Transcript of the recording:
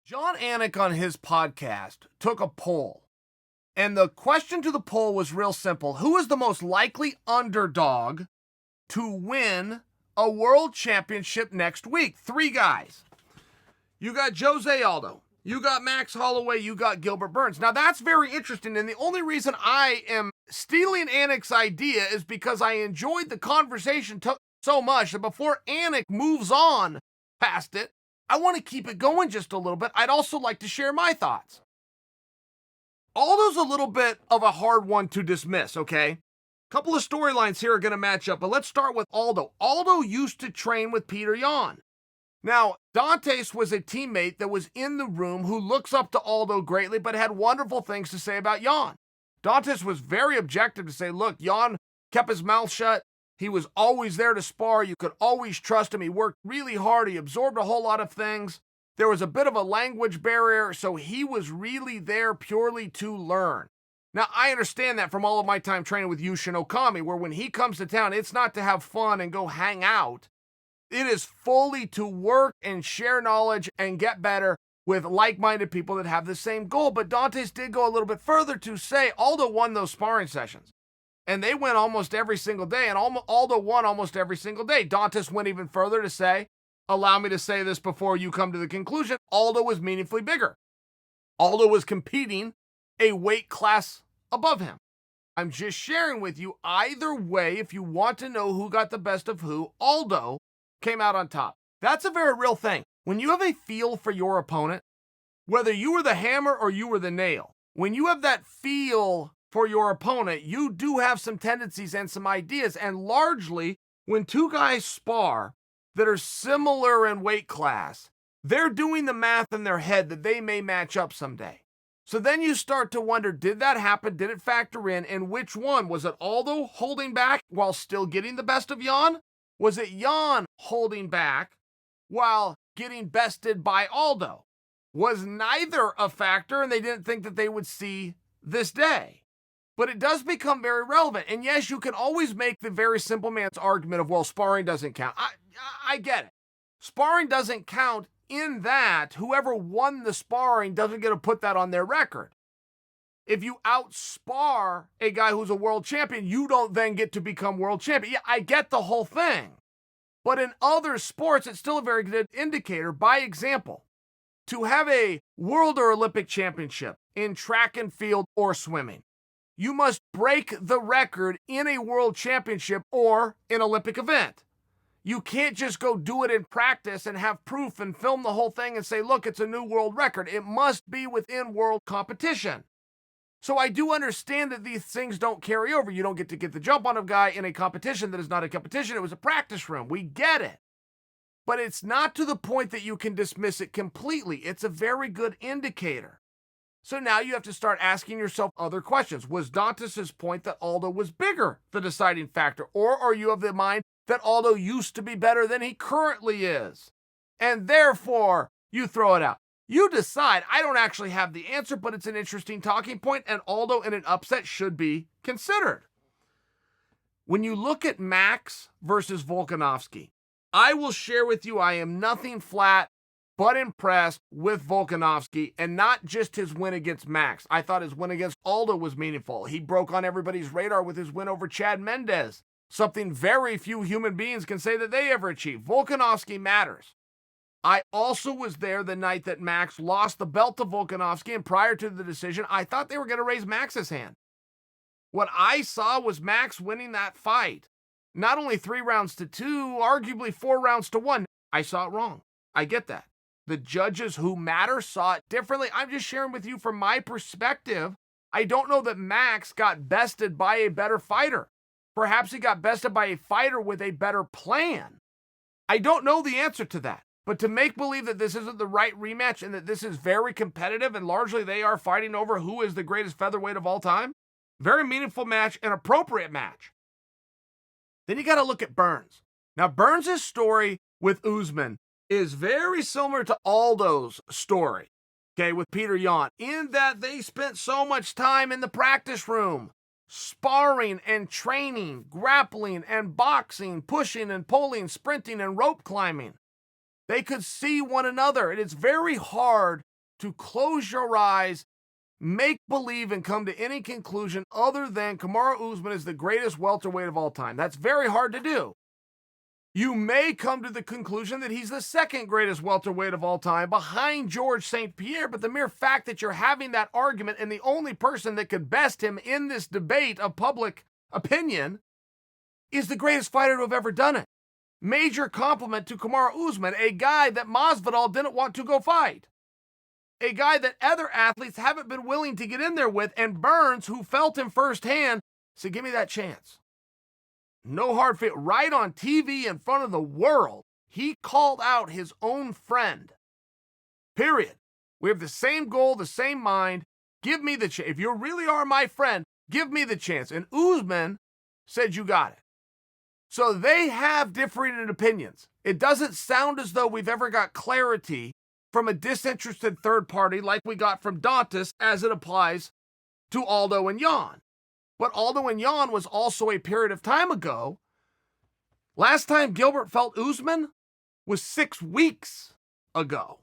John Anik on his podcast took a poll, and the question to the poll was real simple. Who is the most likely underdog to win a world championship next week? 3 guys. You got Jose Aldo. You got Max Holloway. You got Gilbert Burns. Now, that's very interesting, and the only reason I am stealing Anik's idea is because I enjoyed the conversation so much that before Anik moves on past it, I want to keep it going just a little bit. I'd also like to share my thoughts. Aldo's a little bit of a hard one to dismiss, okay? A couple of storylines here are going to match up, but let's start with Aldo. Aldo used to train with Peter Yan. Now, Dantes was a teammate that was in the room who looks up to Aldo greatly, but had wonderful things to say about Yan. Dantes was very objective to say, look, Yan kept his mouth shut. He was always there to spar. You could always trust him. He worked really hard. He absorbed a whole lot of things. There was a bit of a language barrier, so he was really there purely to learn. Now, I understand that from all of my time training with Yushin Okami, where when he comes to town, it's not to have fun and go hang out. It is fully to work and share knowledge and get better with like-minded people that have the same goal. But Dantes did go a little bit further to say Aldo won those sparring sessions. And they went almost every single day, and Aldo won almost every single day. Dantes went even further to say, allow me to say this before you come to the conclusion, Aldo was meaningfully bigger. Aldo was competing a weight class above him. I'm just sharing with you, either way, if you want to know who got the best of who, Aldo came out on top. That's a very real thing. When you have a feel for your opponent, whether you were the hammer or you were the nail, when you have that feel for your opponent, you do have some tendencies and some ideas. And largely, when 2 guys spar that are similar in weight class, they're doing the math in their head that they may match up someday. So then you start to wonder, did that happen? Did it factor in? And which one? Was it Aldo holding back while still getting the best of Yan? Was it Yan holding back while getting bested by Aldo? Was neither a factor, and they didn't think that they would see this day? But it does become very relevant. And yes, you can always make the very simple man's argument of, well, sparring doesn't count. I get it. Sparring doesn't count in that whoever won the sparring doesn't get to put that on their record. If you outspar a guy who's a world champion, you don't then get to become world champion. Yeah, I get the whole thing. But in other sports, it's still a very good indicator. By example, to have a world or Olympic championship in track and field or swimming, you must break the record in a world championship or an Olympic event. You can't just go do it in practice and have proof and film the whole thing and say, look, it's a new world record. It must be within world competition. So I do understand that these things don't carry over. You don't get to get the jump on a guy in a competition that is not a competition. It was a practice room. We get it. But it's not to the point that you can dismiss it completely. It's a very good indicator. So now you have to start asking yourself other questions. Was Dantes' point that Aldo was bigger the deciding factor? Or are you of the mind that Aldo used to be better than he currently is? And therefore, you throw it out. You decide. I don't actually have the answer, but it's an interesting talking point, and Aldo in an upset should be considered. When you look at Max versus Volkanovski, I will share with you I am nothing flat but impressed with Volkanovski, and not just his win against Max. I thought his win against Aldo was meaningful. He broke on everybody's radar with his win over Chad Mendes, something very few human beings can say that they ever achieved. Volkanovski matters. I also was there the night that Max lost the belt to Volkanovski, and prior to the decision, I thought they were going to raise Max's hand. What I saw was Max winning that fight. Not only 3 rounds to 2, arguably 4 rounds to 1. I saw it wrong. I get that. The judges who matter saw it differently. I'm just sharing with you from my perspective. I don't know that Max got bested by a better fighter. Perhaps he got bested by a fighter with a better plan. I don't know the answer to that. But to make believe that this isn't the right rematch and that this is very competitive and largely they are fighting over who is the greatest featherweight of all time, very meaningful match, an appropriate match. Then you got to look at Burns. Now, Burns' story with Usman is very similar to Aldo's story, okay, with Peter Yan, in that they spent so much time in the practice room, sparring and training, grappling and boxing, pushing and pulling, sprinting and rope climbing. They could see one another. It is very hard to close your eyes, make believe, and come to any conclusion other than Kamaru Usman is the greatest welterweight of all time. That's very hard to do. You may come to the conclusion that he's the second greatest welterweight of all time behind George St. Pierre, but the mere fact that you're having that argument and the only person that could best him in this debate of public opinion is the greatest fighter to have ever done it. Major compliment to Kamaru Usman, a guy that Masvidal didn't want to go fight. A guy that other athletes haven't been willing to get in there with, and Burns, who felt him firsthand, said, give me that chance. No hard fit. Right on TV in front of the world, he called out his own friend. Period. We have the same goal, the same mind. Give me the chance. If you really are my friend, give me the chance. And Usman said, you got it. So they have differing opinions. It doesn't sound as though we've ever got clarity from a disinterested third party like we got from Dantas as it applies to Aldo and Jan. But Aldo and Jan was also a period of time ago. Last time Gilbert felt Usman was 6 weeks ago.